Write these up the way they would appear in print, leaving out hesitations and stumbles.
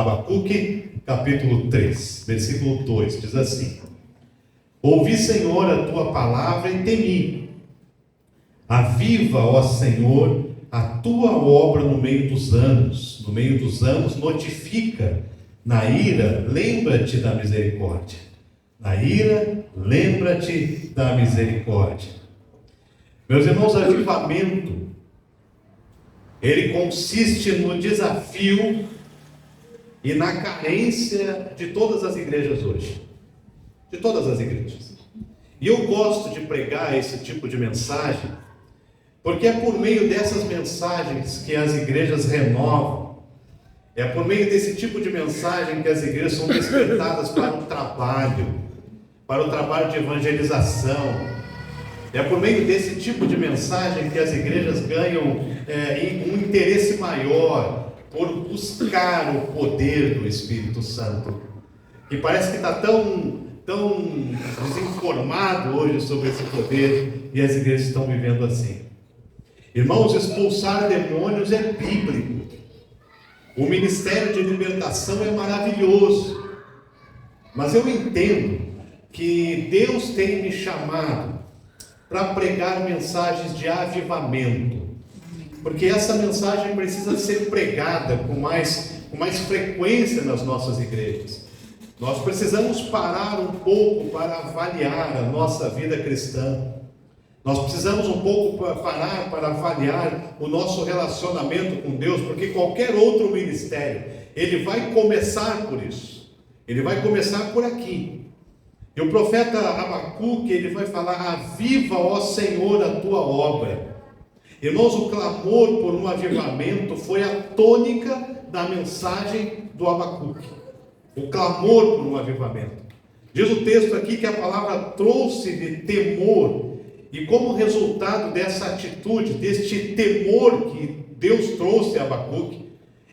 Abacuque, capítulo 3, versículo 2, diz assim: Ouvi, Senhor, a tua palavra e temi. Aviva, ó Senhor, a tua obra no meio dos anos. No meio dos anos, notifica. Na ira, lembra-te da misericórdia. Na ira, lembra-te da misericórdia. Meus irmãos, avivamento, ele consiste no desafio e na carência de todas as igrejas hoje. De todas as igrejas. E eu gosto de pregar esse tipo de mensagem, porque é por meio dessas mensagens que as igrejas renovam. É por meio desse tipo de mensagem que as igrejas são despertadas para o trabalho de evangelização. É por meio desse tipo de mensagem que as igrejas ganham um interesse maior por buscar o poder do Espírito Santo. E parece que está tão desinformado hoje sobre esse poder, e as igrejas estão vivendo assim. Irmãos, expulsar demônios é bíblico. O ministério de libertação é maravilhoso. Mas eu entendo que Deus tem me chamado para pregar mensagens de avivamento. Porque essa mensagem precisa ser pregada com mais frequência nas nossas igrejas. Nós precisamos parar um pouco para avaliar a nossa vida cristã. Nós precisamos um pouco parar para avaliar o nosso relacionamento com Deus, porque qualquer outro ministério, ele vai começar por isso. Ele vai começar por aqui. E o profeta Abacuque, ele vai falar: aviva, ó Senhor, a tua obra. Irmãos, o clamor por um avivamento foi a tônica da mensagem do Abacuque. O clamor por um avivamento. Diz o texto aqui que a palavra trouxe de temor. E como resultado dessa atitude, deste temor que Deus trouxe a Abacuque,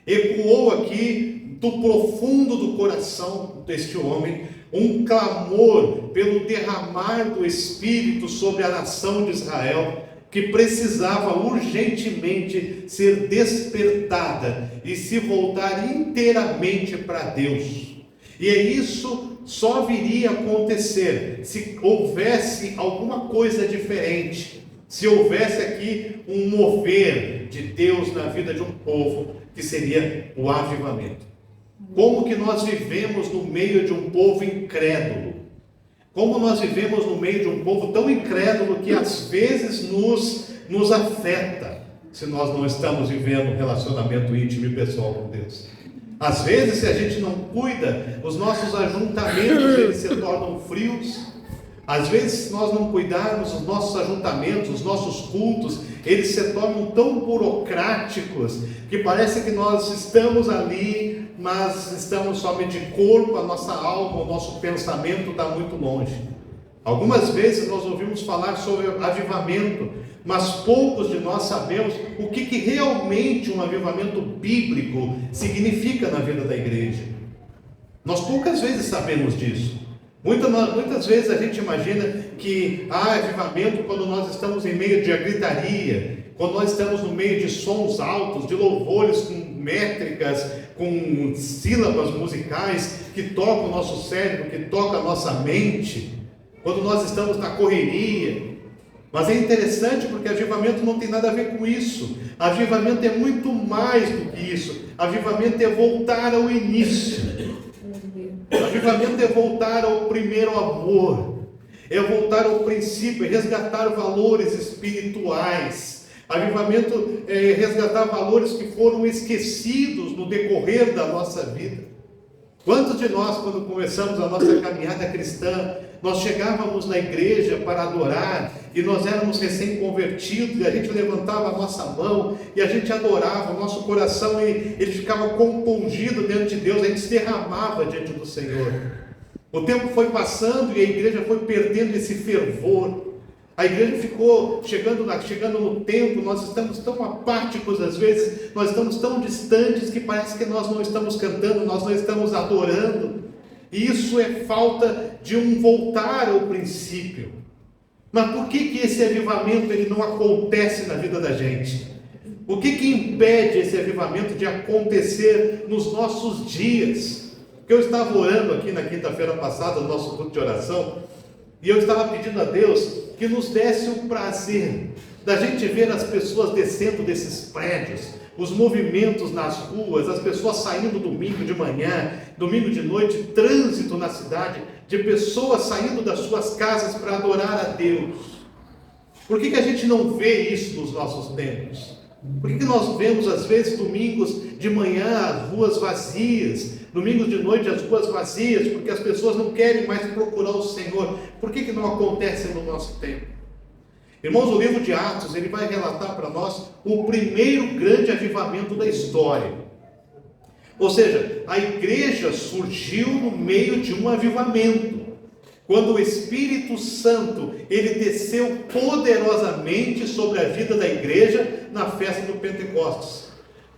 ecoou aqui do profundo do coração deste homem um clamor pelo derramar do Espírito sobre a nação de Israel, que precisava urgentemente ser despertada e se voltar inteiramente para Deus. E isso só viria a acontecer se houvesse alguma coisa diferente, se houvesse aqui um mover de Deus na vida de um povo, que seria o avivamento. Como que nós vivemos no meio de um povo incrédulo? Como nós vivemos no meio de um povo tão incrédulo que às vezes nos afeta, se nós não estamos vivendo um relacionamento íntimo e pessoal com Deus. Às vezes, se a gente não cuida, os nossos ajuntamentos eles se tornam frios. Às vezes, se nós não cuidarmos, os nossos ajuntamentos, os nossos cultos, eles se tornam tão burocráticos que parece que nós estamos ali, mas estamos somente de corpo, a nossa alma, o nosso pensamento está muito longe. Algumas vezes nós ouvimos falar sobre avivamento, mas poucos de nós sabemos o que realmente um avivamento bíblico significa na vida da igreja. Nós poucas vezes sabemos disso. Muitas vezes a gente imagina que há avivamento quando nós estamos em meio de gritaria, quando nós estamos no meio de sons altos, de louvores com métricas, com sílabas musicais que tocam o nosso cérebro, que tocam a nossa mente, quando nós estamos na correria. Mas é interessante porque avivamento não tem nada a ver com isso. Avivamento é muito mais do que isso. Avivamento é voltar ao início. Avivamento é voltar ao primeiro amor. É voltar ao princípio, é resgatar valores espirituais. Avivamento é resgatar valores que foram esquecidos no decorrer da nossa vida. Quantos de nós, quando começamos a nossa caminhada cristã, nós chegávamos na igreja para adorar, e nós éramos recém-convertidos, e a gente levantava a nossa mão, e a gente adorava, o nosso coração ele ficava compungido diante de Deus, a gente se derramava diante do Senhor. O tempo foi passando e a igreja foi perdendo esse fervor. A igreja ficou chegando no tempo, nós estamos tão apáticos às vezes, nós estamos tão distantes que parece que nós não estamos cantando, nós não estamos adorando. E isso é falta de um voltar ao princípio. Mas por que esse avivamento ele não acontece na vida da gente? O que impede esse avivamento de acontecer nos nossos dias? Porque eu estava orando aqui na quinta-feira passada, no nosso culto de oração, e eu estava pedindo a Deus que nos desse o prazer da gente ver as pessoas descendo desses prédios, os movimentos nas ruas, as pessoas saindo domingo de manhã, domingo de noite, trânsito na cidade, de pessoas saindo das suas casas para adorar a Deus. Por que a gente não vê isso nos nossos tempos? Por que nós vemos às vezes domingos de manhã as ruas vazias, domingos de noite as ruas vazias, porque as pessoas não querem mais procurar o Senhor? Por que não acontece no nosso tempo? Irmãos, o livro de Atos, ele vai relatar para nós o primeiro grande avivamento da história. Ou seja, a igreja surgiu no meio de um avivamento. Quando o Espírito Santo, ele desceu poderosamente sobre a vida da igreja na festa do Pentecostes.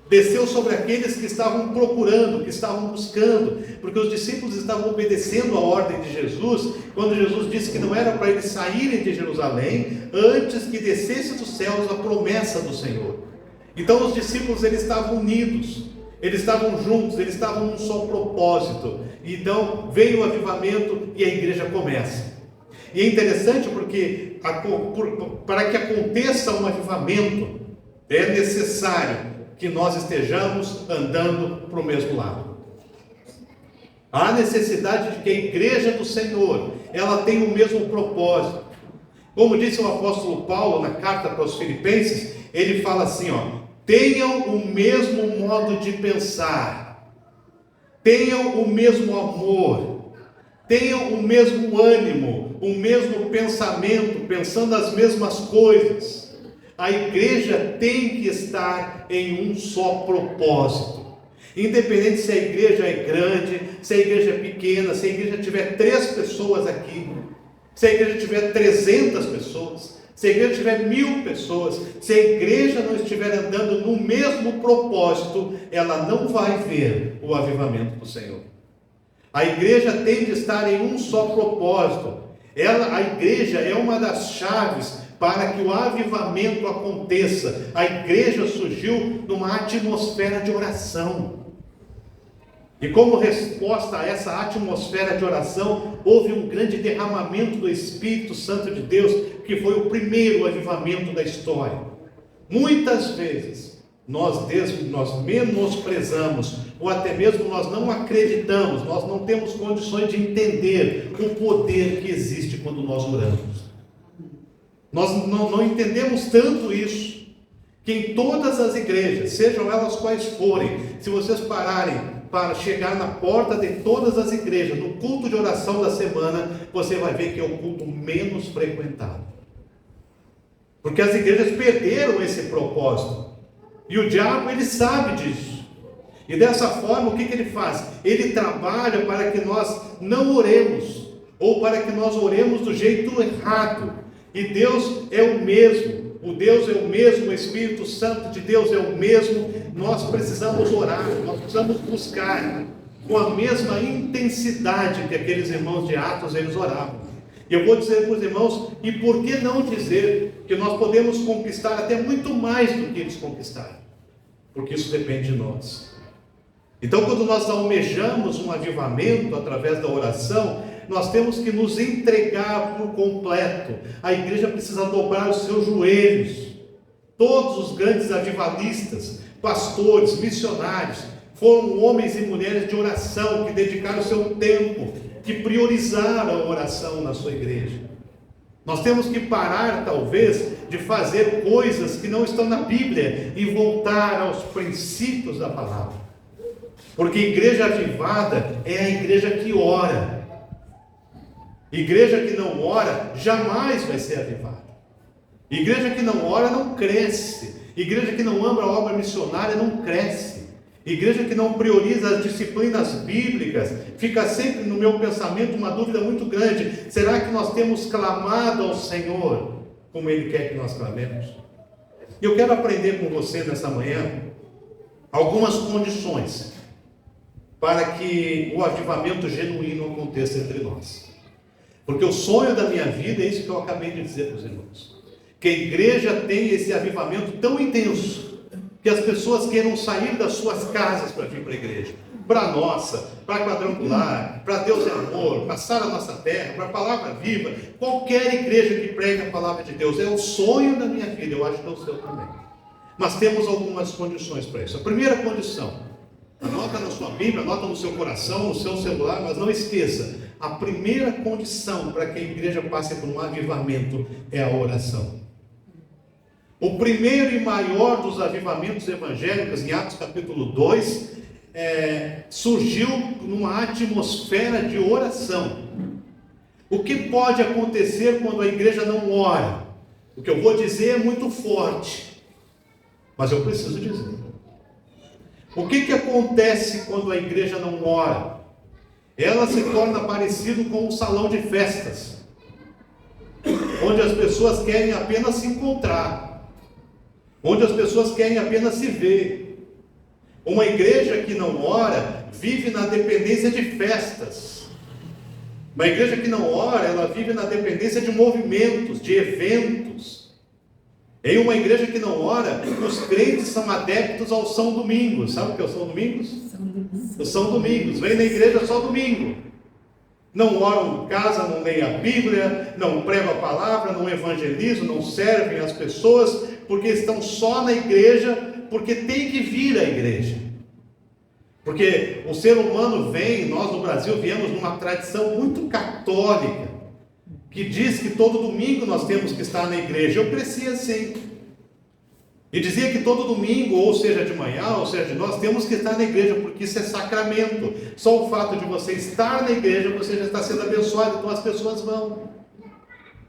Desceu sobre aqueles que estavam procurando, que estavam buscando, porque os discípulos estavam obedecendo a ordem de Jesus, quando Jesus disse que não era para eles saírem de Jerusalém, antes que descesse dos céus a promessa do Senhor. Então os discípulos, eles estavam unidos, eles estavam juntos, eles estavam num só propósito. Então veio o avivamento e a igreja começa. E é interessante porque para que aconteça um avivamento, é necessário que nós estejamos andando para o mesmo lado. Há necessidade de que a igreja do Senhor, ela tenha o mesmo propósito. Como disse o apóstolo Paulo na carta para os Filipenses, ele fala assim, tenham o mesmo modo de pensar, tenham o mesmo amor, tenham o mesmo ânimo, o mesmo pensamento, pensando as mesmas coisas. A igreja tem que estar em um só propósito. Independente se a igreja é grande, se a igreja é pequena, se a igreja tiver 3 pessoas aqui, se a igreja tiver 300 pessoas, se a igreja tiver 1000 pessoas, se a igreja não estiver andando no mesmo propósito, ela não vai ver o avivamento do Senhor. A igreja tem de estar em um só propósito. A igreja é uma das chaves para que o avivamento aconteça. A igreja surgiu numa atmosfera de oração. E como resposta a essa atmosfera de oração, houve um grande derramamento do Espírito Santo de Deus, que foi o primeiro avivamento da história. Muitas vezes nós menosprezamos, ou até mesmo nós não acreditamos, nós não temos condições de entender o poder que existe quando nós oramos. Nós não entendemos tanto isso, que em todas as igrejas, sejam elas quais forem, se vocês pararem para chegar na porta de todas as igrejas, no culto de oração da semana, você vai ver que é o culto menos frequentado. Porque as igrejas perderam esse propósito. E o diabo, ele sabe disso. E dessa forma, o que ele faz? Ele trabalha para que nós não oremos, ou para que nós oremos do jeito errado. E Deus é o mesmo, o Deus é o mesmo, o Espírito Santo de Deus é o mesmo. Nós precisamos orar, nós precisamos buscar com a mesma intensidade que aqueles irmãos de Atos, eles oravam. E eu vou dizer para os irmãos, e por que não dizer que nós podemos conquistar até muito mais do que eles conquistaram? Porque isso depende de nós. Então, quando nós almejamos um avivamento através da oração, nós temos que nos entregar por completo. A igreja precisa dobrar os seus joelhos. Todos os grandes avivalistas, pastores, missionários, foram homens e mulheres de oração, que dedicaram o seu tempo, que priorizaram a oração na sua igreja. Nós temos que parar, talvez, de fazer coisas que não estão na Bíblia e voltar aos princípios da palavra. Porque igreja avivada é a igreja que ora. Igreja que não ora jamais vai ser avivada. Igreja que não ora não cresce. Igreja que não ama a obra missionária não cresce. Igreja que não prioriza as disciplinas bíblicas, fica sempre no meu pensamento uma dúvida muito grande: será que nós temos clamado ao Senhor como Ele quer que nós clamemos? E eu quero aprender com você nessa manhã algumas condições para que o avivamento genuíno aconteça entre nós. Porque o sonho da minha vida é isso que eu acabei de dizer para os irmãos: que a igreja tenha esse avivamento tão intenso, que as pessoas queiram sair das suas casas para vir para a igreja. Para a nossa, para a Quadrangular, para Deus é Amor, para Sara Nossa Terra, para a Palavra Viva, qualquer igreja que pregue a Palavra de Deus, é o sonho da minha vida, eu acho que é o seu também. Mas temos algumas condições para isso. A primeira condição, anota na sua Bíblia, anota no seu coração, no seu celular, mas não esqueça, a primeira condição para que a igreja passe por um avivamento é a oração. O primeiro e maior dos avivamentos evangélicos, em Atos capítulo 2, surgiu numa atmosfera de oração. O que pode acontecer quando a igreja não ora? O que eu vou dizer é muito forte, mas eu preciso dizer. O que acontece quando a igreja não ora? Ela se torna parecido com um salão de festas, onde as pessoas querem apenas se encontrar, onde as pessoas querem apenas se ver. Uma igreja que não ora vive na dependência de festas. Uma igreja que não ora, ela vive na dependência de movimentos, de eventos. Em uma igreja que não ora, os crentes são adeptos ao São Domingos. Sabe o que é o São Domingos? O São Domingos. Vem na igreja só domingo. Não oram em casa, não leem a Bíblia, não pregam a palavra, não evangelizam, não servem as pessoas, porque estão só na igreja, porque tem que vir à igreja. Porque o ser humano nós no Brasil viemos numa tradição muito católica, que diz que todo domingo nós temos que estar na igreja. Eu cresci assim. E dizia que todo domingo, ou seja de manhã, ou seja de nós, temos que estar na igreja, porque isso é sacramento. Só o fato de você estar na igreja, você já está sendo abençoado, então as pessoas vão.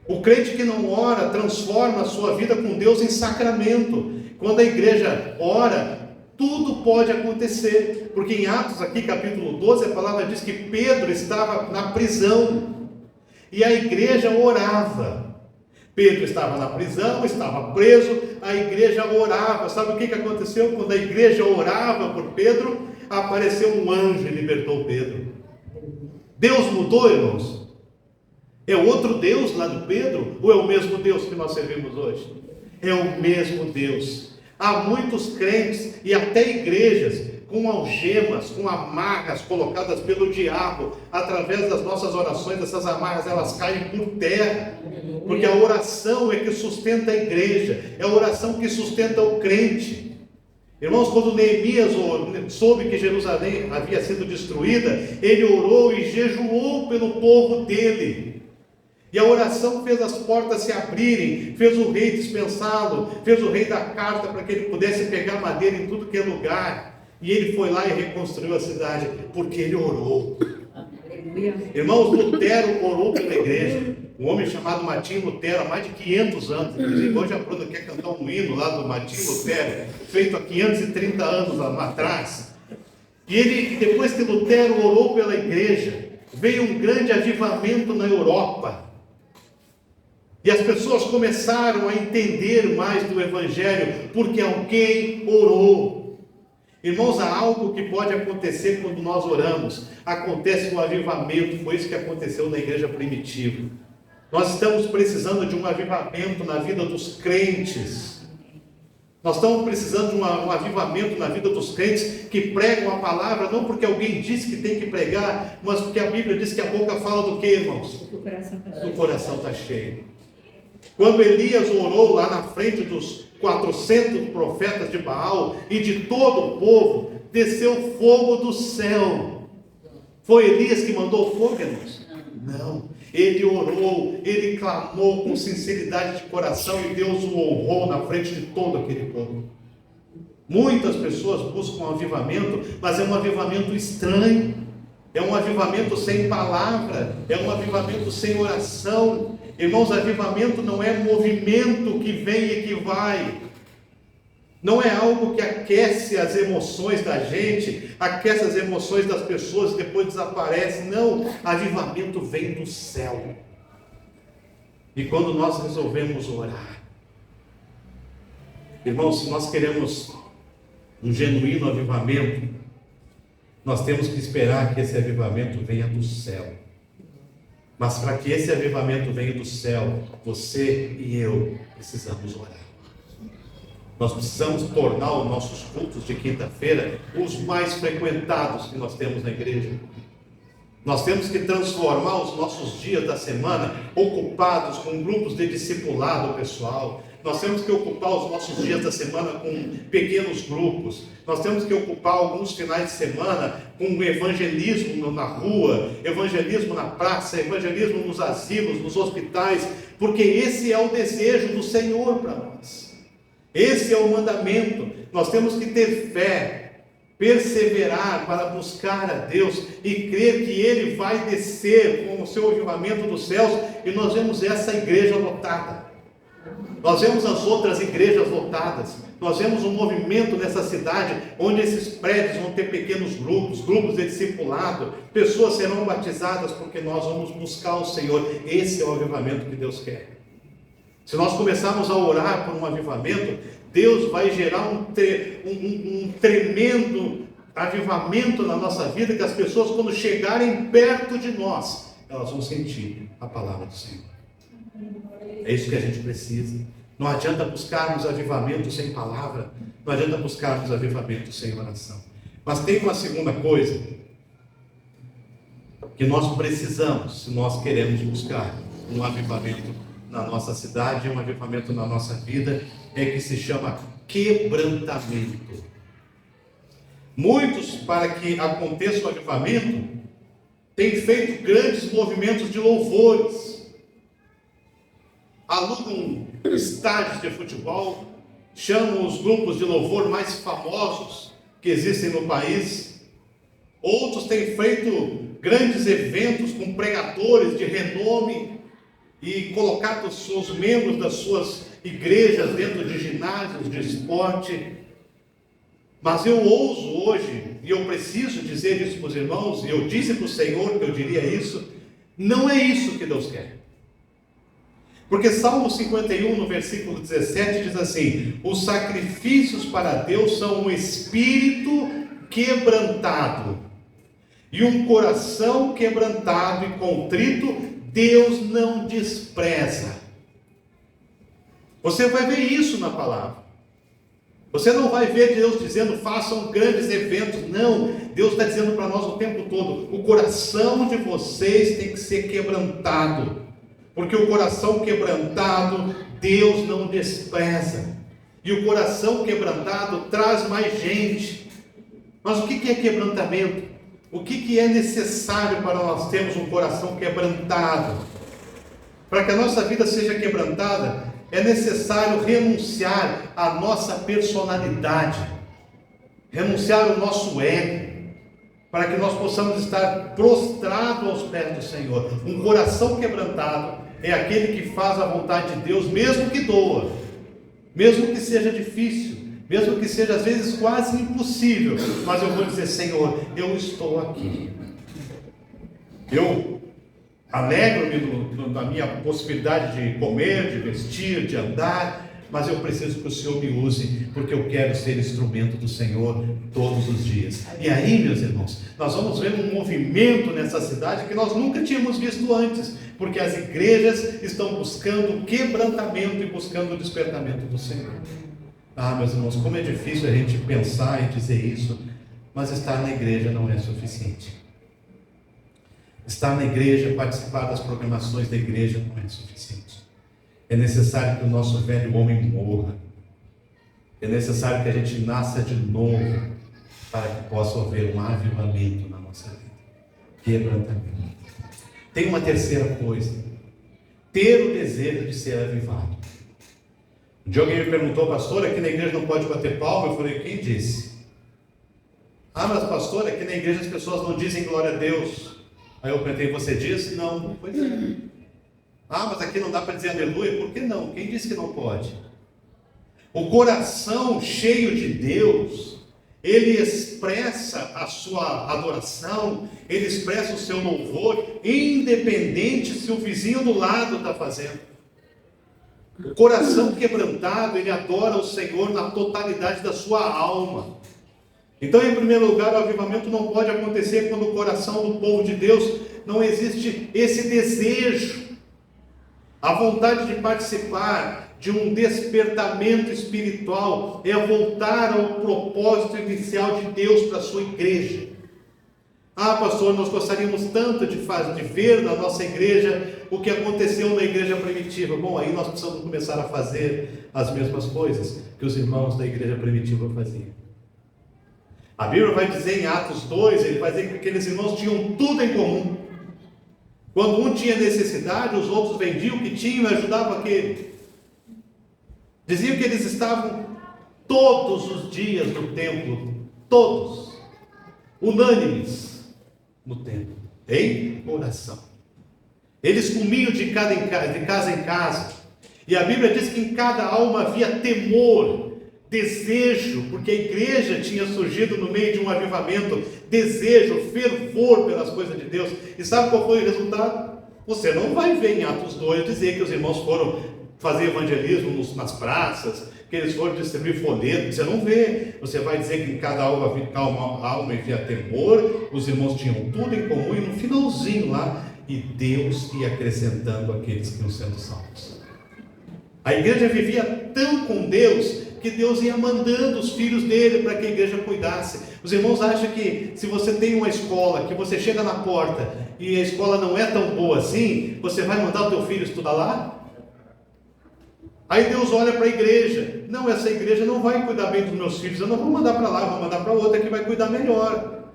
O crente que não ora, transforma a sua vida com Deus em sacramento. Quando a igreja ora, tudo pode acontecer. Porque em Atos aqui, capítulo 12, a palavra diz que Pedro estava na prisão. E a igreja orava. Pedro estava na prisão, estava preso, a igreja orava. Sabe o que aconteceu? Quando a igreja orava por Pedro, apareceu um anjo e libertou Pedro. Deus mudou, irmãos? É outro Deus lá do Pedro? Ou é o mesmo Deus que nós servimos hoje? É o mesmo Deus. Há muitos crentes e até igrejas com algemas, com amarras colocadas pelo diabo, através das nossas orações. Essas amarras, elas caem por terra, porque a oração é que sustenta a igreja, é a oração que sustenta o crente. Irmãos, quando Neemias soube que Jerusalém havia sido destruída, ele orou e jejuou pelo povo dele. E a oração fez as portas se abrirem, fez o rei dispensá-lo, fez o rei dar carta para que ele pudesse pegar madeira em tudo que é lugar. E ele foi lá e reconstruiu a cidade, porque ele orou. Irmãos, Lutero orou pela igreja. Um homem chamado Martinho Lutero, há mais de 500 anos. Inclusive, hoje a Bruna quer cantar um hino lá do Martinho Lutero, feito há 530 anos atrás. E ele, depois que Lutero orou pela igreja, veio um grande avivamento na Europa. E as pessoas começaram a entender mais do Evangelho, porque alguém orou. Irmãos, há algo que pode acontecer quando nós oramos. Acontece um avivamento. Foi isso que aconteceu na igreja primitiva. Nós estamos precisando de um avivamento na vida dos crentes. Nós estamos precisando de um avivamento na vida dos crentes que pregam a palavra, não porque alguém disse que tem que pregar, mas porque a Bíblia diz que a boca fala do que, irmãos? Do coração está cheio. Quando Elias orou lá na frente dos 400 profetas de Baal e de todo o povo, desceu fogo do céu. Foi Elias que mandou fogo, irmãos? Não. Ele orou, ele clamou com sinceridade de coração e Deus o honrou na frente de todo aquele povo. Muitas pessoas buscam um avivamento, mas é um avivamento estranho. É um avivamento sem palavra, é um avivamento sem oração. Irmãos, avivamento não é movimento que vem e que vai. Não é algo que aquece as emoções da gente, aquece as emoções das pessoas e depois desaparece. Não, avivamento vem do céu. E quando nós resolvemos orar, irmãos, se nós queremos um genuíno avivamento, nós temos que esperar que esse avivamento venha do céu. Mas para que esse avivamento venha do céu, você e eu precisamos orar. Nós precisamos tornar os nossos cultos de quinta-feira os mais frequentados que nós temos na igreja. Nós temos que transformar os nossos dias da semana ocupados com grupos de discipulado pessoal. Nós temos que ocupar os nossos dias da semana com pequenos grupos. Nós temos que ocupar alguns finais de semana com evangelismo na rua, evangelismo na praça, evangelismo nos asilos, nos hospitais, porque esse é o desejo do Senhor para nós. Esse é o mandamento. Nós temos que ter fé, perseverar para buscar a Deus e crer que Ele vai descer com o seu avivamento dos céus, e nós vemos essa igreja lotada. Nós vemos as outras igrejas lotadas. Nós vemos um movimento nessa cidade, onde esses prédios vão ter pequenos grupos, grupos de discipulado, pessoas serão batizadas, porque nós vamos buscar o Senhor. Esse é o avivamento que Deus quer. Se nós começarmos a orar por um avivamento, Deus vai gerar um tremendo avivamento na nossa vida, que as pessoas, quando chegarem perto de nós, elas vão sentir a palavra do Senhor. É isso que a gente precisa. Não adianta buscarmos avivamento sem palavra, não adianta buscarmos avivamento sem oração. Mas tem uma segunda coisa que nós precisamos, se nós queremos buscar um avivamento na nossa cidade, um avivamento na nossa vida, é que se chama quebrantamento. Muitos, para que aconteça o avivamento, têm feito grandes movimentos de louvores, alugam estádios de futebol, chamam os grupos de louvor mais famosos que existem no país. Outros têm feito grandes eventos com pregadores de renome e colocado os membros das suas igrejas dentro de ginásios de esporte. Mas eu ouso hoje, e eu preciso dizer isso para os irmãos, e eu disse para o Senhor que eu diria isso, não é isso que Deus quer. Porque Salmo 51, no versículo 17, diz assim: os sacrifícios para Deus são um espírito quebrantado, e um coração quebrantado e contrito, Deus não despreza. Você vai ver isso na palavra. Você não vai ver Deus dizendo, façam grandes eventos. Não, Deus está dizendo para nós o tempo todo, o coração de vocês tem que ser quebrantado. Porque o coração quebrantado, Deus não despreza. E o coração quebrantado traz mais gente. Mas o que é quebrantamento? O que é necessário para nós termos um coração quebrantado? Para que a nossa vida seja quebrantada, é necessário renunciar à nossa personalidade, renunciar ao nosso ego, para que nós possamos estar prostrados aos pés do Senhor. Um coração quebrantado é aquele que faz a vontade de Deus, mesmo que doa, mesmo que seja difícil, mesmo que seja às vezes quase impossível, mas eu vou dizer, Senhor, eu estou aqui. Eu alegro-me da minha possibilidade de comer, de vestir, de andar, mas eu preciso que o Senhor me use, porque eu quero ser instrumento do Senhor todos os dias. E aí, meus irmãos, nós vamos ver um movimento nessa cidade que nós nunca tínhamos visto antes, porque as igrejas estão buscando quebrantamento e buscando o despertamento do Senhor. Ah, meus irmãos, como é difícil a gente pensar e dizer isso, mas estar na igreja não é suficiente. Estar na igreja, participar das programações da igreja não é suficiente. É necessário que o nosso velho homem morra. É necessário que a gente nasça de novo, para que possa haver um avivamento na nossa vida. Quebrantamento. Tem uma terceira coisa: ter o desejo de ser avivado. Um dia alguém me perguntou, pastor, aqui na igreja não pode bater palma? Eu falei, quem disse? Ah, mas pastor, aqui na igreja as pessoas não dizem glória a Deus. Aí eu perguntei, você disse? Não, pois é. Ah, mas aqui não dá para dizer aleluia? Por que não? Quem disse que não pode? O coração cheio de Deus, ele expressa a sua adoração, ele expressa o seu louvor, independente se o vizinho do lado está fazendo. O coração quebrantado, ele adora o Senhor na totalidade da sua alma. Então, em primeiro lugar, o avivamento não pode acontecer quando o coração do povo de Deus não existe esse desejo, a vontade de participar, de um despertamento espiritual, é voltar ao propósito inicial de Deus para a sua igreja. Ah, pastor, nós gostaríamos tanto de ver na nossa igreja o que aconteceu na igreja primitiva. Bom, aí nós precisamos começar a fazer as mesmas coisas que os irmãos da igreja primitiva faziam. A Bíblia vai dizer em Atos 2, ele vai dizer que aqueles irmãos tinham tudo em comum. Quando um tinha necessidade, os outros vendiam o que tinham e ajudavam aquele. Diziam que eles estavam todos os dias no templo, todos, unânimes no templo, em oração. Eles comiam de casa em casa, e a Bíblia diz que em cada alma havia temor, desejo, porque a igreja tinha surgido no meio de um avivamento, desejo, fervor pelas coisas de Deus. E sabe qual foi o resultado? Você não vai ver em Atos 2 dizer que os irmãos foram fazer evangelismo nas praças, que eles foram distribuir folhetos. Você não vê. Você vai dizer que em cada alma havia temor, os irmãos tinham tudo em comum, e no finalzinho lá, e Deus ia acrescentando aqueles que iam sendo salvos. A igreja vivia tão com Deus, que Deus ia mandando os filhos dele para que a igreja cuidasse. Os irmãos acham que se você tem uma escola, que você chega na porta e a escola não é tão boa assim, você vai mandar o teu filho estudar lá? Aí Deus olha para a igreja. Não, essa igreja não vai cuidar bem dos meus filhos, eu não vou mandar para lá, vou mandar para outra que vai cuidar melhor.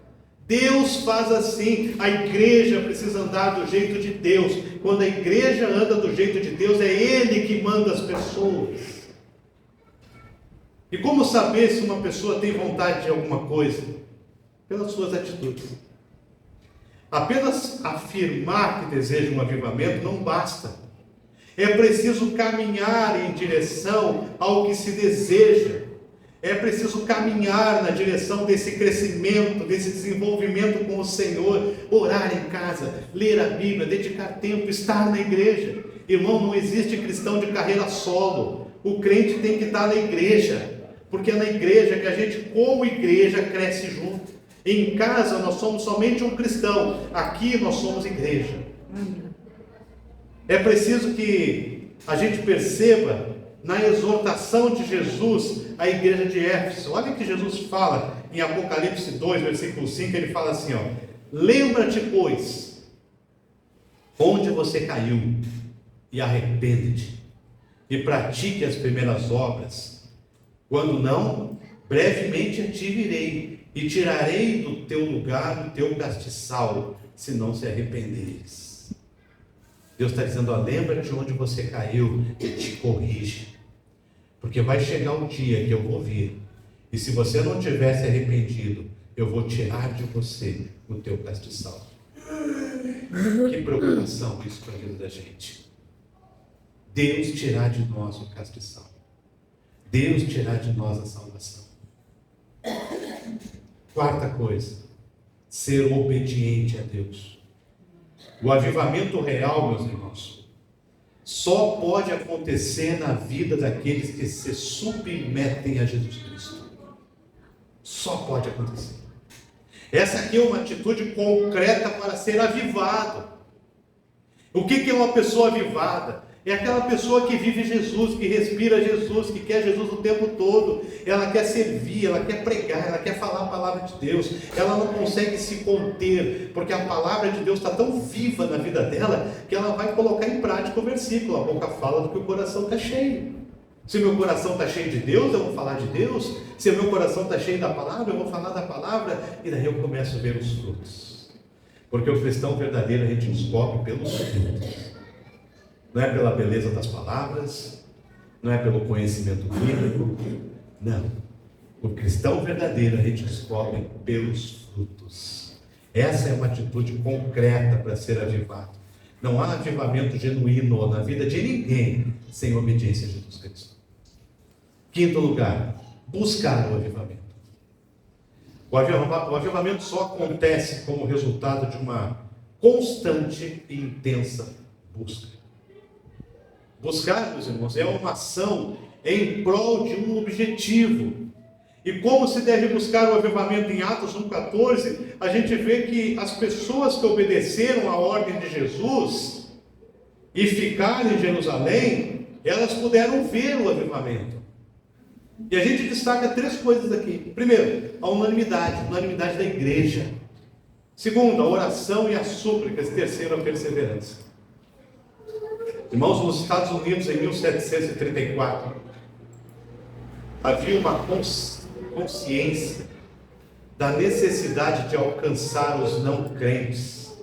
Deus faz assim. A igreja precisa andar do jeito de Deus. Quando a igreja anda do jeito de Deus, é Ele que manda as pessoas. E como saber se uma pessoa tem vontade de alguma coisa? Pelas suas atitudes. Apenas afirmar que deseja um avivamento não basta. É preciso caminhar em direção ao que se deseja. É preciso caminhar na direção desse crescimento, desse desenvolvimento com o Senhor. Orar em casa, ler a Bíblia, dedicar tempo, estar na igreja. Irmão, não existe cristão de carreira solo. O crente tem que estar na igreja. Porque é na igreja que a gente, como igreja, cresce junto. Em casa nós somos somente um cristão. Aqui nós somos igreja. É preciso que a gente perceba na exortação de Jesus à igreja de Éfeso. Olha o que Jesus fala em Apocalipse 2, versículo 5, ele fala assim, lembra-te, pois, onde você caiu, e arrepende-te, e pratique as primeiras obras. Quando não, brevemente a ti virei, e tirarei do teu lugar o teu castiçal, se não se arrependeres. Deus está dizendo, lembra-te onde você caiu e te corrige. Porque vai chegar um dia que eu vou vir. E se você não tiver se arrependido, eu vou tirar de você o teu castiçal. Que preocupação isso para a vida da gente. Deus tirar de nós o castiçal. Deus tirar de nós a salvação. Quarta coisa, ser obediente a Deus. O avivamento real, meus irmãos, só pode acontecer na vida daqueles que se submetem a Jesus Cristo. Só pode acontecer. Essa aqui é uma atitude concreta para ser avivado. O que é uma pessoa avivada? É aquela pessoa que vive Jesus, que respira Jesus, que quer Jesus o tempo todo. Ela quer servir, ela quer pregar, ela quer falar a palavra de Deus. Ela não consegue se conter, porque a palavra de Deus está tão viva na vida dela, que ela vai colocar em prática o versículo. A boca fala do que o coração está cheio. Se meu coração está cheio de Deus, eu vou falar de Deus. Se o meu coração está cheio da palavra, eu vou falar da palavra. E daí eu começo a ver os frutos. Porque o cristão verdadeiro a gente descobre pelos frutos. Não é pela beleza das palavras, não é pelo conhecimento bíblico, não. O cristão verdadeiro a gente descobre pelos frutos. Essa é uma atitude concreta para ser avivado. Não há avivamento genuíno na vida de ninguém sem obediência a Jesus Cristo. Quinto lugar, buscar o avivamento. O avivamento só acontece como resultado de uma constante e intensa busca. Buscar, meus irmãos, é uma ação em prol de um objetivo. E como se deve buscar o avivamento em Atos 1,14, a gente vê que as pessoas que obedeceram à ordem de Jesus e ficaram em Jerusalém, elas puderam ver o avivamento. E a gente destaca 3 coisas aqui. Primeiro, a unanimidade da igreja. Segundo, a oração e as súplicas. Terceiro, a perseverança. Irmãos, nos Estados Unidos, em 1734, havia uma consciência da necessidade de alcançar os não crentes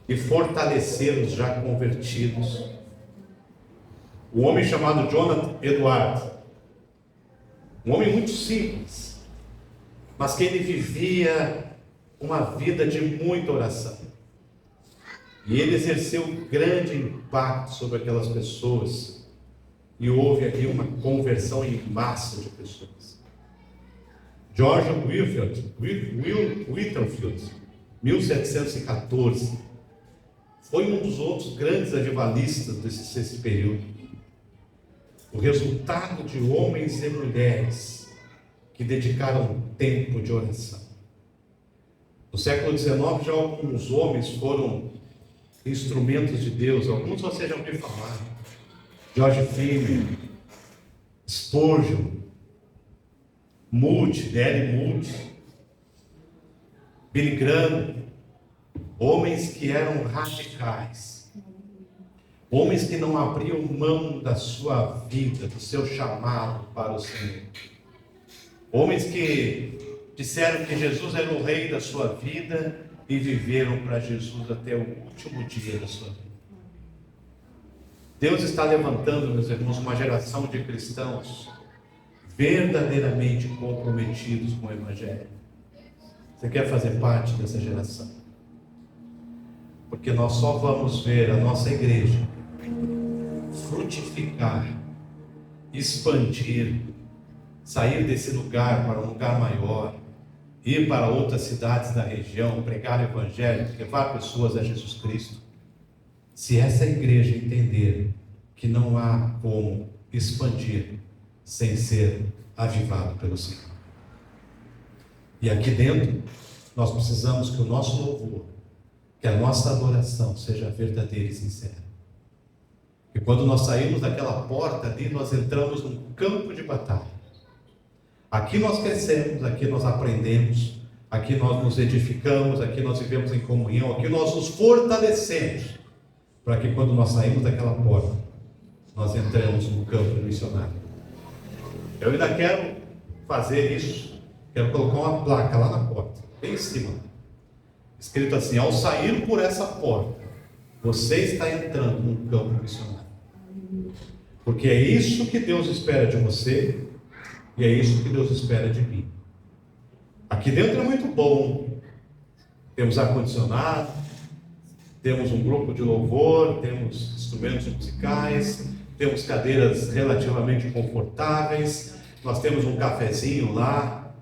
e fortalecer os já convertidos. Um homem chamado Jonathan Edwards, um homem muito simples, mas que ele vivia uma vida de muita oração. E ele exerceu um grande impacto sobre aquelas pessoas. E houve aqui uma conversão em massa de pessoas. George Whitefield, 1714, foi um dos outros grandes avivalistas desse período. O resultado de homens e mulheres que dedicaram tempo de oração. No século XIX, já alguns homens foram instrumentos de Deus. Alguns você já ouviu falar. George Freeman, Spurgeon, D.L. Moody, Billy Graham, homens que eram radicais, homens que não abriam mão da sua vida, do seu chamado para o Senhor, homens que disseram que Jesus era o rei da sua vida e viveram para Jesus até o último dia da sua vida. Deus está levantando, meus irmãos, uma geração de cristãos verdadeiramente comprometidos com o Evangelho. Você quer fazer parte dessa geração? Porque nós só vamos ver a nossa igreja frutificar, expandir, sair desse lugar para um lugar maior, ir para outras cidades da região, pregar o Evangelho, levar pessoas a Jesus Cristo. Se essa igreja entender que não há como expandir sem ser avivado pelo Senhor. E aqui dentro, nós precisamos que o nosso louvor, que a nossa adoração seja verdadeira e sincera. E quando nós saímos daquela porta ali, nós entramos num campo de batalha. Aqui nós crescemos, aqui nós aprendemos, aqui nós nos edificamos, aqui nós vivemos em comunhão, aqui nós nos fortalecemos, para que quando nós saímos daquela porta, nós entramos no campo missionário. Eu ainda quero fazer isso, quero colocar uma placa lá na porta, bem em cima, escrito assim: ao sair por essa porta, você está entrando num campo missionário. Porque é isso que Deus espera de você, e é isso que Deus espera de mim. Aqui dentro é muito bom, temos ar-condicionado, temos um grupo de louvor, temos instrumentos musicais, temos cadeiras relativamente confortáveis, nós temos um cafezinho lá,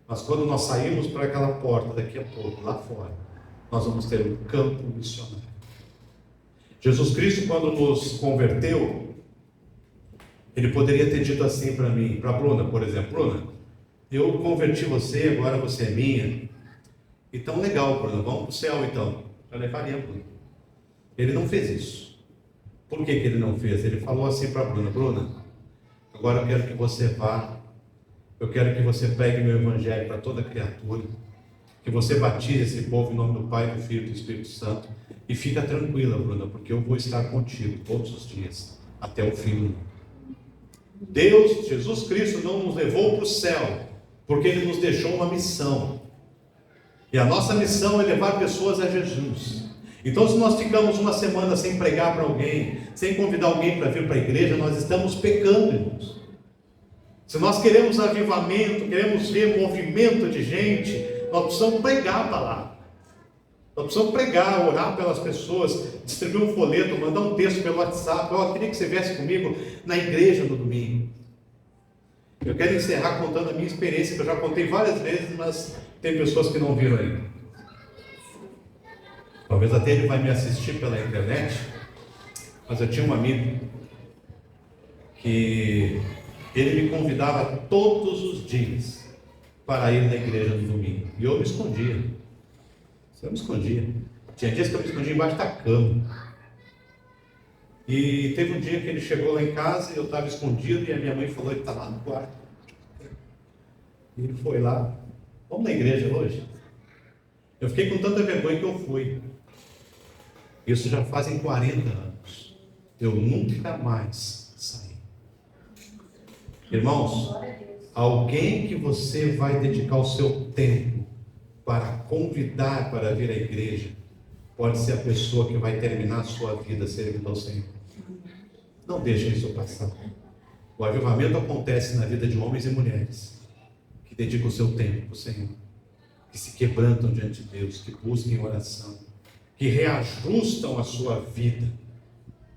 mas quando nós saímos para aquela porta daqui a pouco, lá fora, nós vamos ter um campo missionário. Jesus Cristo, quando nos converteu, Ele poderia ter dito assim para mim, para a Bruna, por exemplo: Bruna, eu converti você, agora você é minha. Então legal, Bruna, vamos para o céu então. Eu levaria a Bruna. Ele não fez isso. Por que ele não fez? Ele falou assim para a Bruna: Bruna, agora eu quero que você vá, eu quero que você pegue meu evangelho para toda criatura, que você batize esse povo em nome do Pai, do Filho e do Espírito Santo, e fica tranquila, Bruna, porque eu vou estar contigo todos os dias, até o fim do mundo. Deus, Jesus Cristo, não nos levou para o céu, porque Ele nos deixou uma missão, e a nossa missão é levar pessoas a Jesus. Então, se nós ficamos uma semana sem pregar para alguém, sem convidar alguém para vir para a igreja, nós estamos pecando, irmãos. Se nós queremos avivamento, queremos ver movimento de gente, nós precisamos pregar a palavra. Nós precisamos pregar, orar pelas pessoas, distribuir um folheto, mandar um texto pelo WhatsApp. Eu queria que você viesse comigo na igreja no domingo. Eu quero encerrar contando a minha experiência, que eu já contei várias vezes, mas tem pessoas que não viram ainda. Talvez até ele vai me assistir pela internet, mas eu tinha um amigo que ele me convidava todos os dias para ir na igreja no domingo, e eu me escondia. Eu me escondia. Tinha dias que eu me escondia embaixo da cama. E teve um dia que ele chegou lá em casa e eu estava escondido e a minha mãe falou, ele está lá no quarto. E ele foi lá, vamos na igreja hoje? Eu fiquei com tanta vergonha que eu fui. Isso já fazem 40 anos. Eu nunca mais saí. Irmãos, alguém que você vai dedicar o seu tempo para convidar para vir à igreja, pode ser a pessoa que vai terminar a sua vida servindo ao Senhor. Não deixe isso passar. O avivamento acontece na vida de homens e mulheres que dedicam o seu tempo para o Senhor, que se quebrantam diante de Deus, que busquem oração, que reajustam a sua vida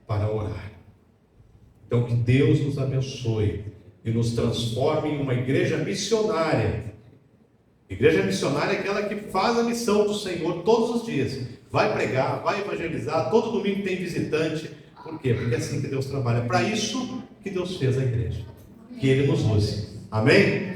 para orar. Então que Deus nos abençoe e nos transforme em uma igreja missionária. Igreja missionária é aquela que faz a missão do Senhor todos os dias. Vai pregar, vai evangelizar, todo domingo tem visitante. Por quê? Porque é assim que Deus trabalha. É para isso que Deus fez a igreja. Que Ele nos use. Amém?